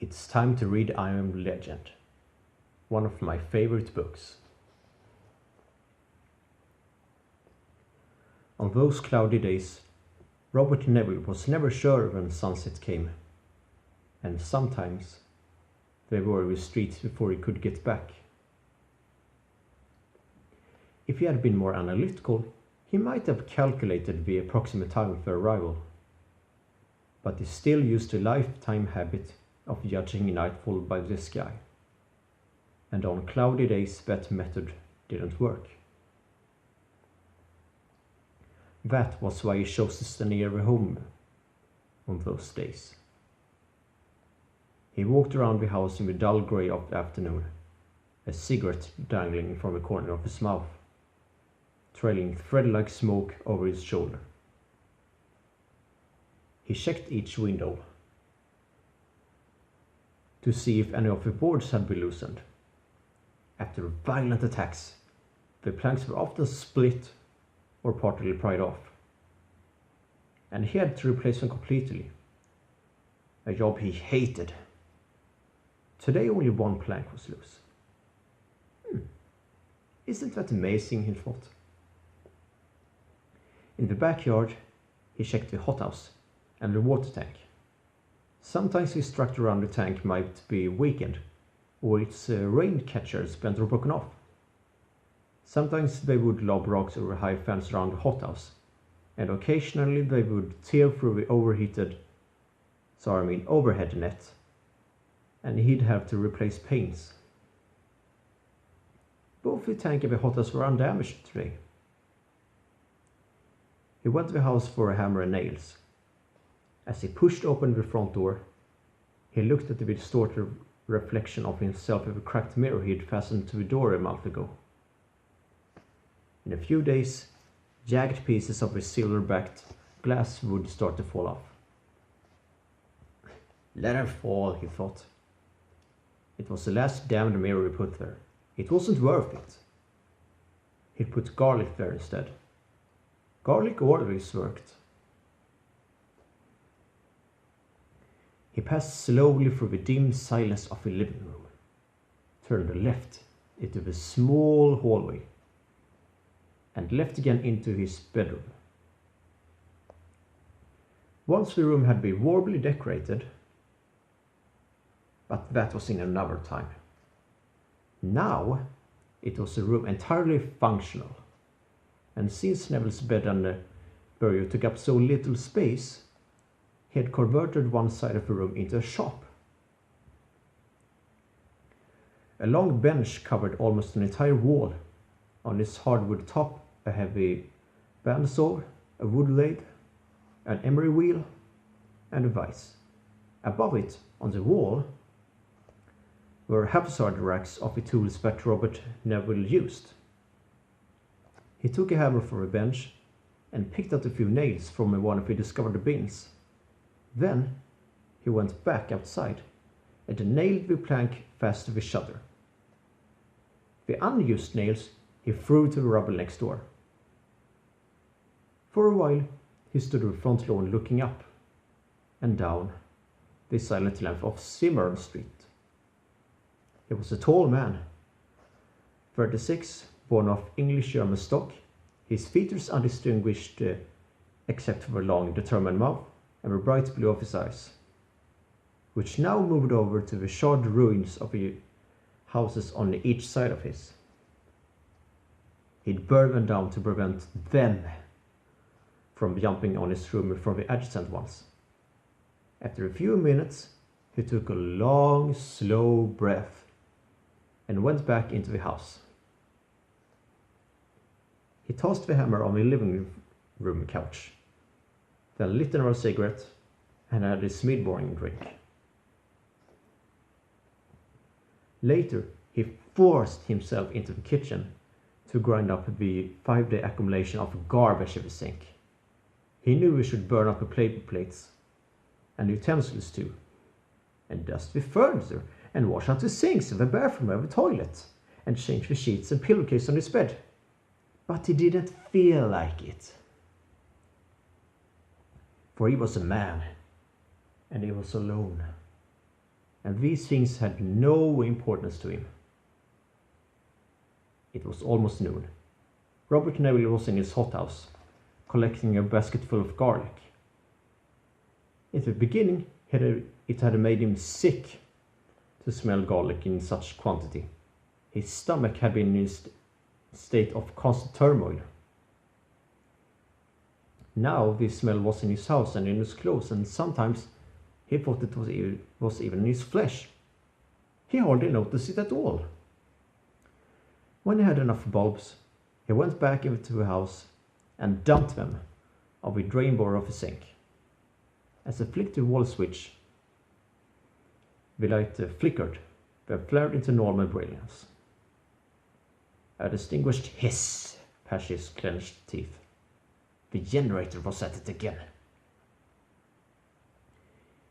It's time to read I Am Legend, one of my favorite books. On those cloudy days, Robert Neville was never sure when sunset came, and sometimes they were in the street before he could get back. If he had been more analytical, he might have calculated the approximate time of their arrival, but he still used a lifetime habit of judging nightfall by the sky, and on cloudy days that method didn't work. That was why he chose to stay near the home on those days. He walked around the house in the dull grey of the afternoon, a cigarette dangling from the corner of his mouth, trailing thread-like smoke over his shoulder. He checked each window to see if any of the boards had been loosened. After violent attacks, the planks were often split or partly pried off, and he had to replace them completely, a job he hated. Today only one plank was loose. Isn't that amazing, he thought. In the backyard, he checked the hothouse and the water tank. Sometimes the structure around the tank might be weakened, or its rain catchers bent or broken off. Sometimes they would lob rocks over high fence around the hothouse, and occasionally they would tear through the overhead net, and he'd have to replace panes. Both the tank and the hothouse were undamaged today. He went to the house for a hammer and nails. As he pushed open the front door, he looked at the distorted reflection of himself in the cracked mirror he had fastened to the door a month ago. In a few days, jagged pieces of the silver-backed glass would start to fall off. Let her fall, he thought. It was the last damned mirror he put there. It wasn't worth it. He'd put garlic there instead. Garlic always worked. He passed slowly through the dim silence of the living room, turned left into the small hallway, and left again into his bedroom. Once the room had been warmly decorated, but that was in another time. Now it was a room entirely functional, and since Neville's bed and bureau took up so little space, he had converted one side of the room into a shop. A long bench covered almost an entire wall. On its hardwood top, a heavy bandsaw, a wood lathe, an emery wheel, and a vise. Above it, on the wall, were haphazard racks of the tools that Robert Neville used. He took a hammer from the bench and picked out a few nails from one of the discovered bins. Then he went back outside and nailed the plank fast to the shutter. The unused nails he threw to the rubble next door. For a while he stood on the front lawn looking up and down the silent length of Cimarron Street. He was a tall man, 36, born of English-German stock, his features undistinguished except for a long, determined mouth and the bright blue of his eyes, which now moved over to the charred ruins of the houses on each side of his. He'd burn them down to prevent them from jumping on his room from the adjacent ones. After a few minutes, he took a long, slow breath and went back into the house. He tossed the hammer on the living room couch, then lit another cigarette and had his mid-morning drink. Later, he forced himself into the kitchen to grind up the 5-day accumulation of garbage in the sink. He knew he should burn up the paper plates and utensils too, and dust the furniture, and wash out the sinks and the bathroom and the toilet, and change the sheets and pillowcase on his bed. But he didn't feel like it. For he was a man, and he was alone. and these things had no importance to him. It was almost noon. Robert Neville was in his hothouse, collecting a basket full of garlic. In the beginning, it had made him sick to smell garlic in such quantity. His stomach had been in a state of constant turmoil. Now the smell was in his house and in his clothes, and sometimes he thought it was even in his flesh. He hardly noticed it at all. When he had enough bulbs, he went back into the house and dumped them over the drain board of the sink. As he flicked the wall switch, the light flickered, then flared into normal brilliance. A distinguished hiss passed his clenched teeth. The generator was at it again.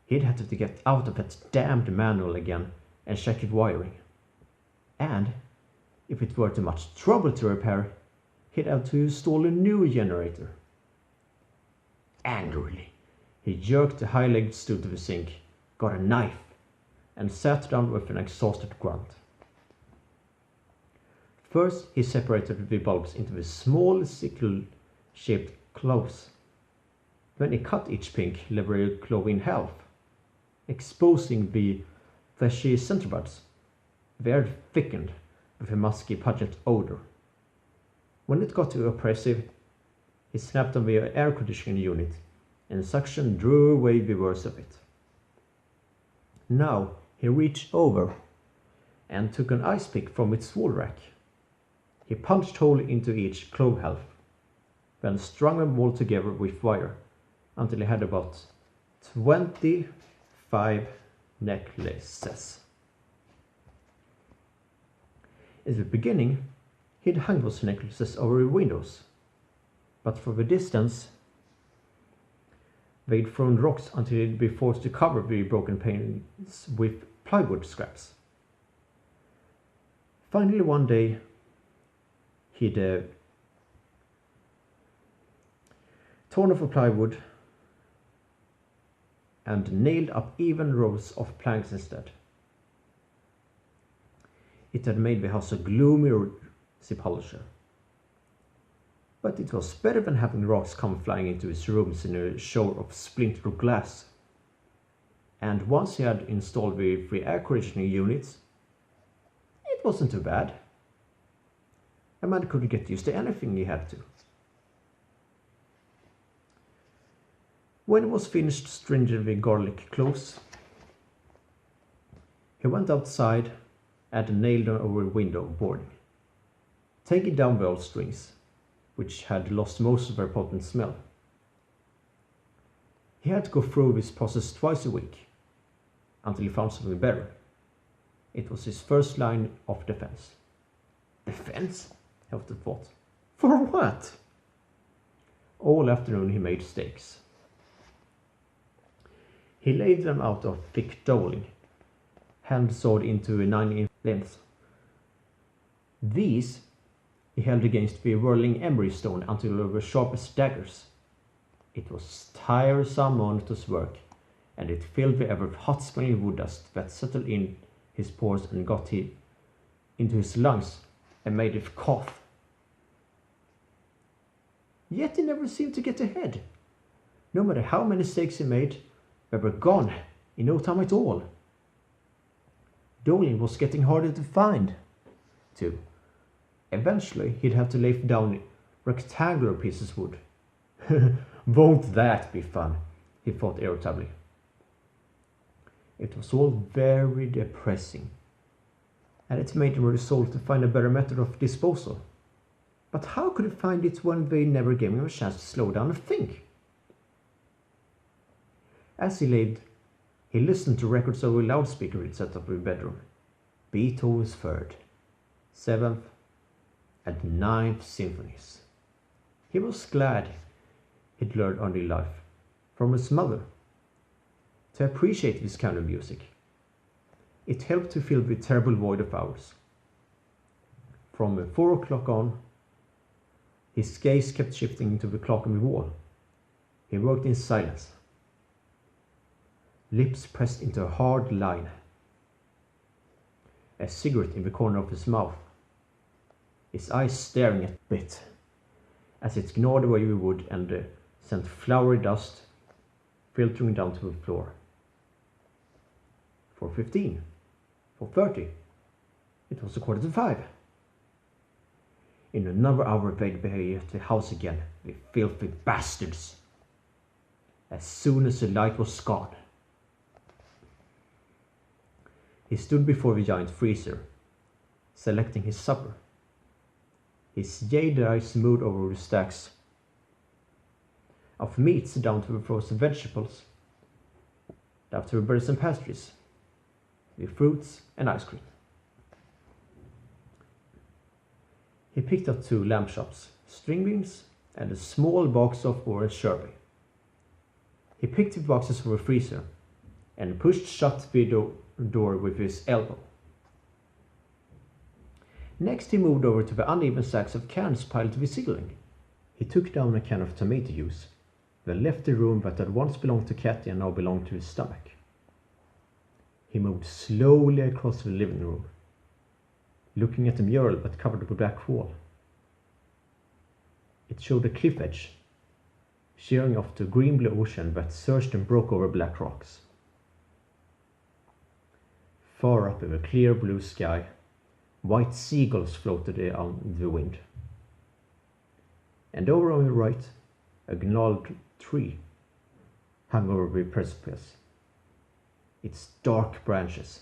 He'd have to get out of that damned manual again and check its wiring. And, if it were too much trouble to repair, he'd have to install a new generator. Angrily, he jerked the high-legged stool to the sink, got a knife, and sat down with an exhausted grunt. First, he separated the bulbs into the small sickle-shaped cloves. Then he cut each pink livery clove in half, exposing the fleshy center buds. The air thickened with a musky, pungent odor. When it got too oppressive, he snapped on the air conditioning unit, and suction drew away the worst of it. Now he reached over and took an ice pick from its wall rack. He punched hole into each clove half, then strung them all together with wire until he had about 25 necklaces. In the beginning, he'd hung those necklaces over the windows, but from the distance, they'd thrown rocks until he'd be forced to cover the broken panes with plywood scraps. Finally, one day, he'd torn off a plywood and nailed up even rows of planks instead. It had made the house a gloomy sepulchre. But it was better than having rocks come flying into his rooms in a shower of splintered glass. And once he had installed the 3 air conditioning units, it wasn't too bad. A man could get used to anything he had to. When he was finished stringing the garlic cloves, he went outside and nailed them over the window boarding, taking down the old strings, which had lost most of their potent smell. He had to go through this process twice a week, until he found something better. It was his first line of defense. Defense? Helfton thought. For what? All afternoon he made steaks. He laid them out of thick doling, hand sawed into a 9-inch length. These he held against the whirling emery stone until they were sharp as daggers. It was tiresome, monotonous work, and it filled the air with hot-smelling wood dust that settled in his pores and got into his lungs and made him cough. Yet he never seemed to get ahead. No matter how many steaks he made, they were gone in no time at all. Doling was getting harder to find, too. Eventually, he'd have to lay down rectangular pieces of wood. Won't that be fun? He thought irritably. It was all very depressing, and it made him resolve to find a better method of disposal. But how could he find it when they never gave him a chance to slow down and think? As he laid, he listened to records over a loudspeaker he'd set up in his bedroom. Beethoven's 3rd, 7th, and 9th symphonies. He was glad he'd learned early life, from his mother, to appreciate this kind of music. It helped to fill the terrible void of hours. From 4 o'clock on, his gaze kept shifting to the clock on the wall. He worked in silence, lips pressed into a hard line, a cigarette in the corner of his mouth, his eyes staring at it as it gnawed away the wood and sent floury dust filtering down to the floor. 4:15, 4:30, it was 4:45. In another hour they'd be at the house again, the filthy bastards. As soon as the light was gone, he stood before the giant freezer, selecting his supper. His jaded eyes moved over the stacks of meats down to the frozen vegetables, down to the birds and pastries, the fruits and ice cream. He picked up 2 lamb chops, string beans, and a small box of orange sherbet. He picked the boxes from the freezer and pushed shut the door with his elbow. Next he moved over to the uneven stacks of cans piled to the ceiling. He took down a can of tomato juice, then left the room that had once belonged to Kathy and now belonged to his stomach. He moved slowly across the living room, looking at the mural that covered the black wall. It showed a cliff edge, shearing off to a green-blue ocean that surged and broke over black rocks. Far up in the clear blue sky, white seagulls floated on the wind. And over on the right, a gnarled tree hung over the precipice, its dark branches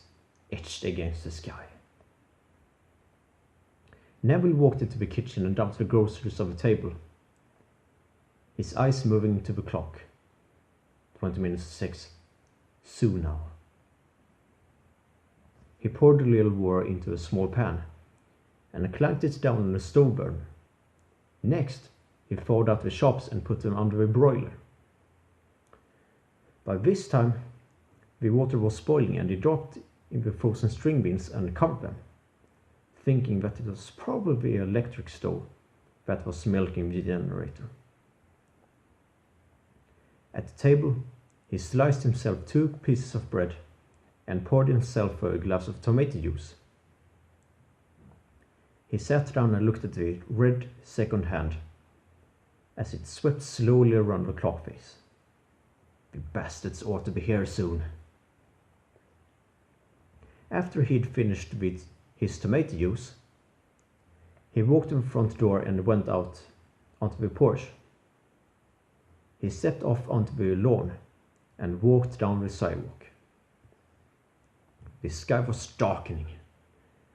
etched against the sky. Neville walked into the kitchen and dumped the groceries on the table, his eyes moving to the clock. 20 minutes to 6. Soon now. He poured the little water into a small pan and clanked it down on the stove burner. Next, he thawed out the chops and put them under a broiler. By this time, the water was boiling and he dropped in the frozen string beans and covered them, thinking that it was probably an electric stove that was milking the generator. At the table, he sliced himself 2 pieces of bread and poured himself a glass of tomato juice. He sat down and looked at the red second hand as it swept slowly around the clock face. The bastards ought to be here soon. After he'd finished with his tomato juice, he walked to the front door and went out onto the porch. He stepped off onto the lawn and walked down the sidewalk. The sky was darkening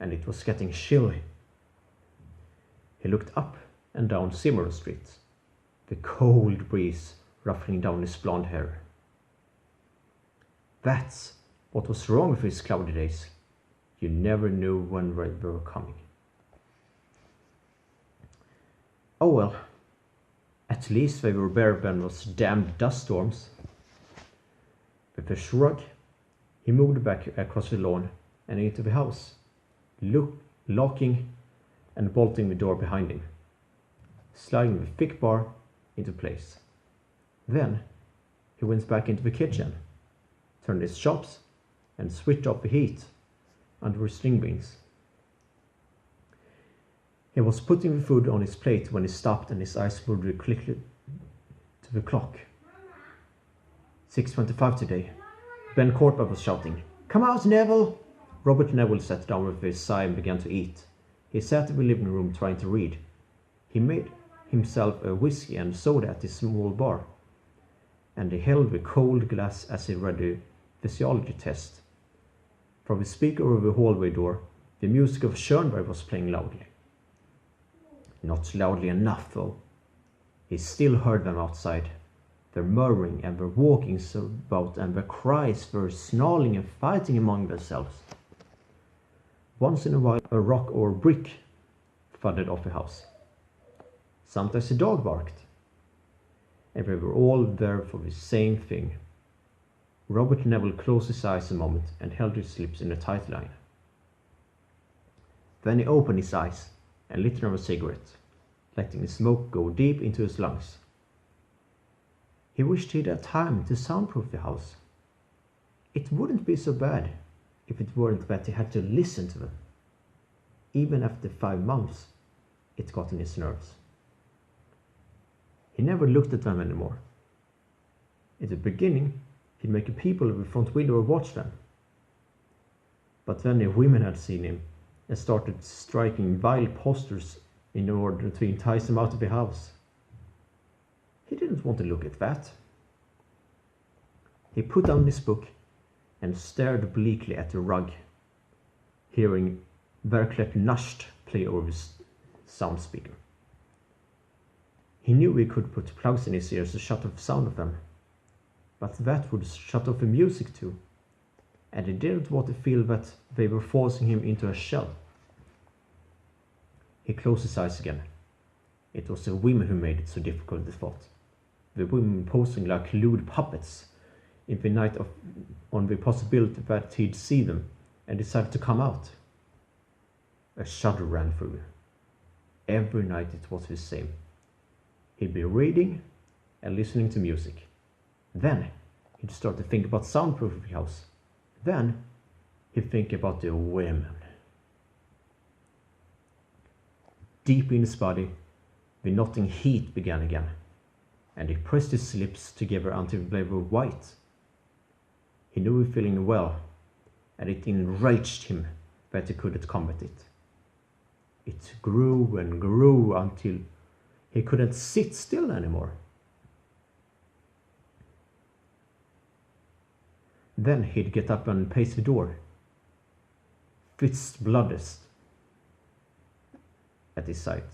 and it was getting chilly. He looked up and down Simmerl Street, the cold breeze ruffling down his blonde hair. That's what was wrong with his cloudy days. You never knew when they were coming. Oh well, at least they were bare than those damned dust storms. With a shrug, he moved back across the lawn and into the house, locking and bolting the door behind him, sliding the thick bar into place. Then he went back into the kitchen, turned his chops, and switched off the heat under the string beans. He was putting the food on his plate when he stopped and his eyes moved quickly to the clock. 6:25 today. Ben Corpa was shouting, "Come out, Neville!" Robert Neville sat down with a sigh and began to eat. He sat in the living room trying to read. He made himself a whiskey and soda at his small bar, and he held the cold glass as he read the physiology test. From the speaker over the hallway door, the music of Schönberg was playing loudly. Not loudly enough, though. He still heard them outside. Their murmuring and their walking about and their cries were snarling and fighting among themselves. Once in a while a rock or brick thudded off the house. Sometimes a dog barked. And they were all there for the same thing. Robert Neville closed his eyes a moment and held his lips in a tight line. Then he opened his eyes and lit another cigarette, letting the smoke go deep into his lungs. He wished he'd had time to soundproof the house. It wouldn't be so bad if it weren't that he had to listen to them. Even after 5 months, it got on his nerves. He never looked at them anymore. In the beginning, he'd make a peep over the front window and watch them. But then the women had seen him and started striking vile posters in order to entice him out of the house. He didn't want to look at that. He put down his book and stared obliquely at the rug, hearing Verklet Nasht play over his sound speaker. He knew he could put plugs in his ears to shut off the sound of them, but that would shut off the music too, and he didn't want to feel that they were forcing him into a shell. He closed his eyes again. It was the women who made it so difficult, he thought. The women posing like lewd puppets in the night on the possibility that he'd see them and decided to come out. A shudder ran through him. Every night it was the same. He'd be reading and listening to music. Then he'd start to think about soundproofing the house. Then he'd think about the women. Deep in his body, the knotting heat began again, and he pressed his lips together until they were white. He knew he was feeling well, and it enraged him that he couldn't combat it. It grew and grew until he couldn't sit still anymore. Then he'd get up and pace the door, fist bloodiest at his sight.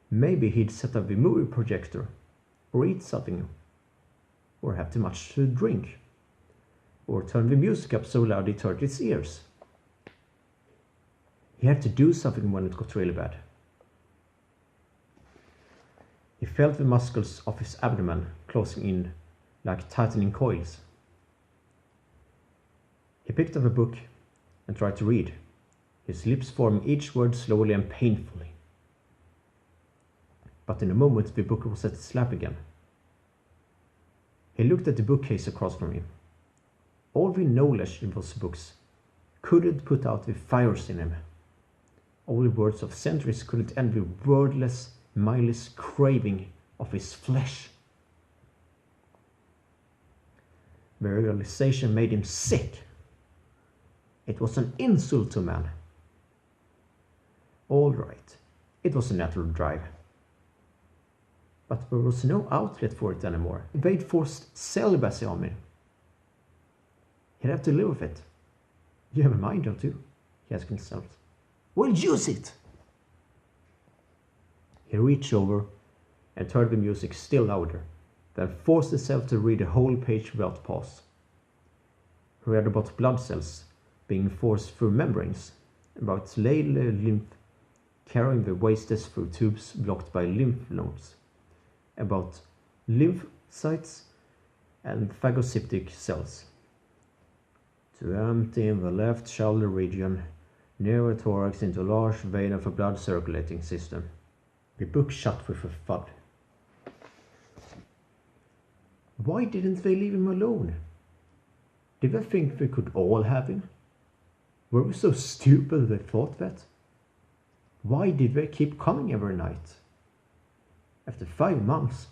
Maybe he'd set up the movie projector, or eat something, or have too much to drink, or turn the music up so loud it hurt his ears. He had to do something when it got really bad. He felt the muscles of his abdomen closing in like tightening coils. He picked up a book and tried to read, his lips forming each word slowly and painfully. But in a moment the book was at his lap again. He looked at the bookcase across from him. All the knowledge in those books couldn't put out the fires in him. All the words of centuries couldn't end the wordless, mindless craving of his flesh. The realization made him sick. It was an insult to man. All right, it was a natural drive. But there was no outlet for it anymore. They'd forced celibacy on me. He'd have to live with it. You have a mind, don't you? He asked himself. Well, use it! He reached over and turned the music still louder, then forced himself to read a whole page without pause. He read about blood cells being forced through membranes, about ladle lymph carrying the wastes through tubes blocked by lymph nodes, about lymphocytes and phagocytic cells. To empty in the left shoulder region, near the thorax into a large vein of a blood circulating system. The book shut with a thud. Why didn't they leave him alone? Did they think they could all have him? Were we so stupid they thought that? Why did they keep coming every night? After 5 months,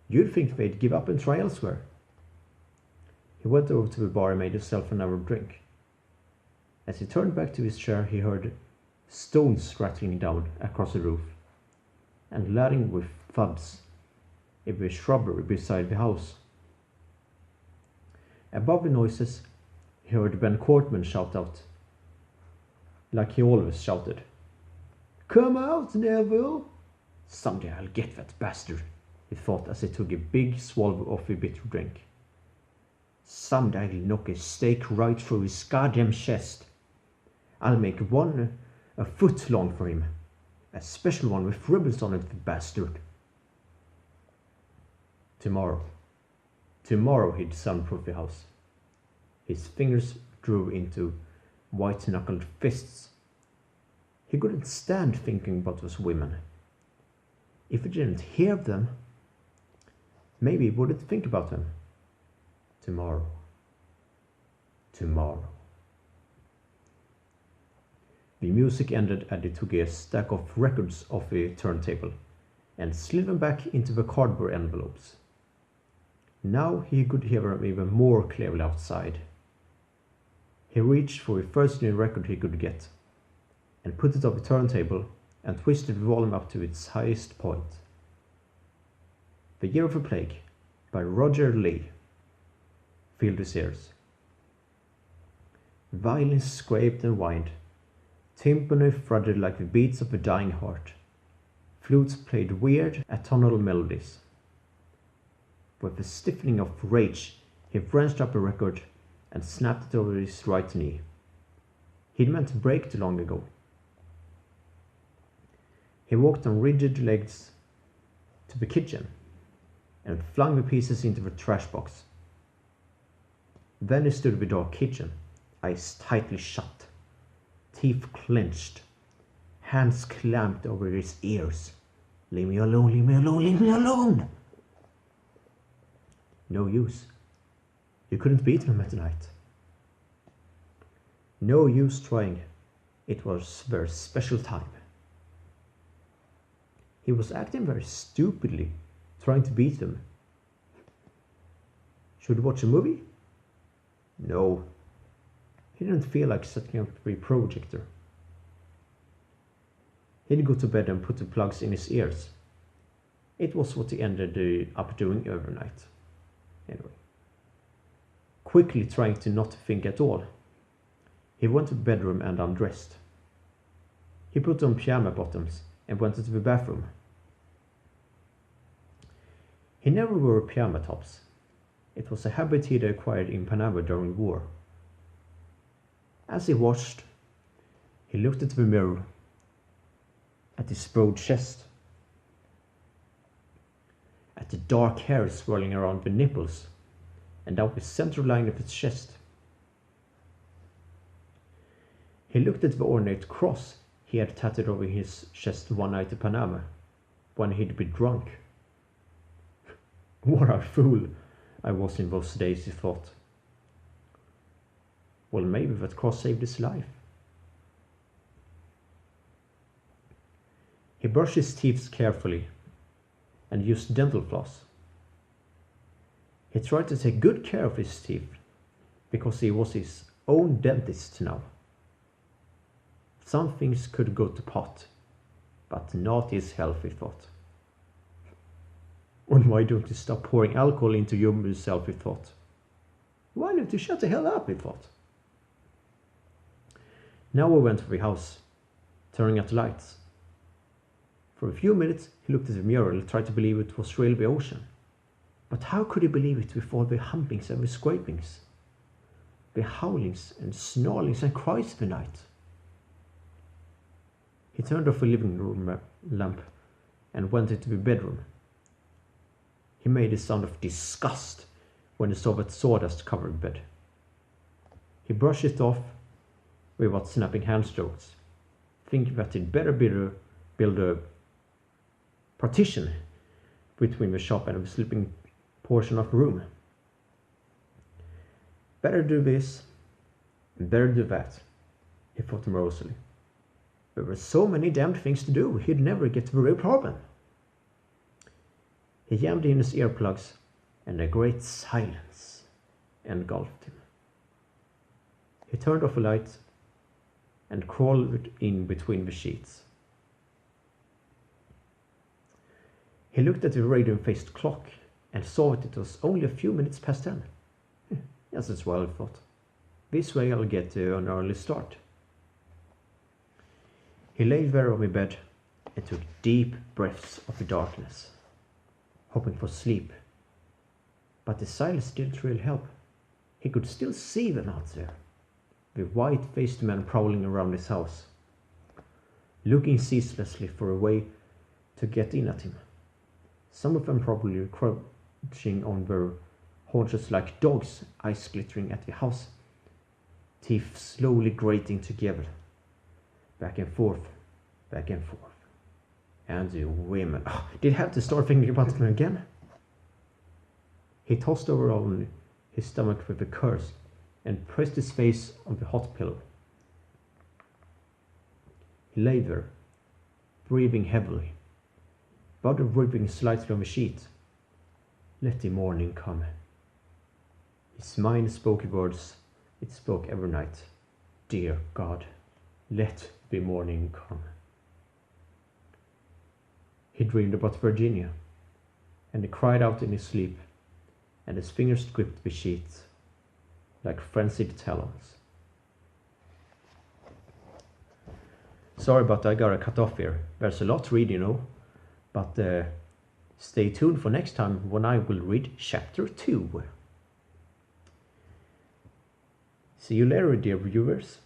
you'd think they'd give up and try elsewhere. He went over to the bar and made himself another drink. As he turned back to his chair, he heard stones rattling down across the roof and landing with thuds in the shrubbery beside the house. Above the noises, he heard Ben Cortman shout out, like he always shouted. Come out, Neville! Someday I'll get that bastard, he thought as he took a big swallow of the bitter drink. Someday I'll knock a stake right through his goddamn chest. I'll make one a foot long for him. A special one with ribbons on it, the bastard. Tomorrow he'd soundproof the house. His fingers drew into white-knuckled fists. He couldn't stand thinking about those women. If he didn't hear them, maybe he wouldn't think about them. Tomorrow. tomorrow. The music ended and he took a stack of records off a turntable and slid them back into the cardboard envelopes. Now he could hear them even more clearly outside. He reached for the first new record he could get and put it on the turntable and twisted the volume up to its highest point. The Year of the Plague by Roger Lee filled his ears. Violins scraped and whined. Timpani fluttered like the beats of a dying heart. Flutes played weird, atonal melodies. With a stiffening of rage, he wrenched up a record and snapped it over his right knee. He'd meant to break it long ago. He walked on rigid legs to the kitchen and flung the pieces into the trash box. Then he stood in the dark kitchen, eyes tightly shut, teeth clenched, hands clamped over his ears. Leave me alone, leave me alone, leave me alone! No use. You couldn't beat him at night. No use trying. It was their special time. He was acting very stupidly, trying to beat them. Should we watch a movie? No. He didn't feel like setting up the projector. He'd go to bed and put the plugs in his ears. It was what he ended up doing overnight. Anyway. Quickly trying to not think at all, he went to the bedroom and undressed. He put on pyjama bottoms and went into the bathroom. He never wore pyjama tops. It was a habit he'd acquired in Panama during the war. As he washed, he looked into the mirror, at his broad chest, at the dark hair swirling around the nipples, and down the center line of his chest. He looked at the ornate cross he had tattooed over his chest one night in Panama, when he'd been drunk. What a fool I was in those days, he thought. Well, maybe that cross saved his life. He brushed his teeth carefully and used dental floss. He tried to take good care of his teeth because he was his own dentist now. Some things could go to pot, but not his health, he thought. And why don't you stop pouring alcohol into yourself, he thought. Why don't you shut the hell up, he thought. Now we went to the house, turning out the lights. For a few minutes he looked at the mirror and tried to believe it was really the ocean. But how could he believe it with all the humpings and the scrapings, the howlings and snarlings and cries of the night? He turned off the living room lamp and went into the bedroom. He made a sound of disgust when he saw that sawdust-covered bed. He brushed it off without snapping handstrokes, thinking that he'd better build a partition between the shop and the sleeping portion of the room. Better do this, and better do that, he thought morosely. There were so many damned things to do, he'd never get to the real problem. He jammed in his earplugs, and a great silence engulfed him. He turned off the light and crawled in between the sheets. He looked at the radium-faced clock and saw that it was only a few minutes past 10. Yes, as well, he thought. This way I'll get an early start. He lay there on the bed and took deep breaths of the darkness, hoping for sleep. But the silence didn't really help. He could still see them out there, the white-faced men prowling around his house, looking ceaselessly for a way to get in at him. Some of them probably crouching on their haunches like dogs, eyes glittering at the house, teeth slowly grating together, back and forth, back and forth. And the women. Oh, did he have to start thinking about them again? He tossed over on his stomach with a curse and pressed his face on the hot pillow. He lay there, breathing heavily, body ripping slightly on the sheet. Let the morning come. His mind spoke words it spoke every night. Dear God, let the morning come. He dreamed about Virginia, and he cried out in his sleep, and his fingers gripped the sheet like frenzied talons. Sorry, but I gotta cut off here. There's a lot to read, but stay tuned for next time when I will read chapter 2. See you later, dear viewers.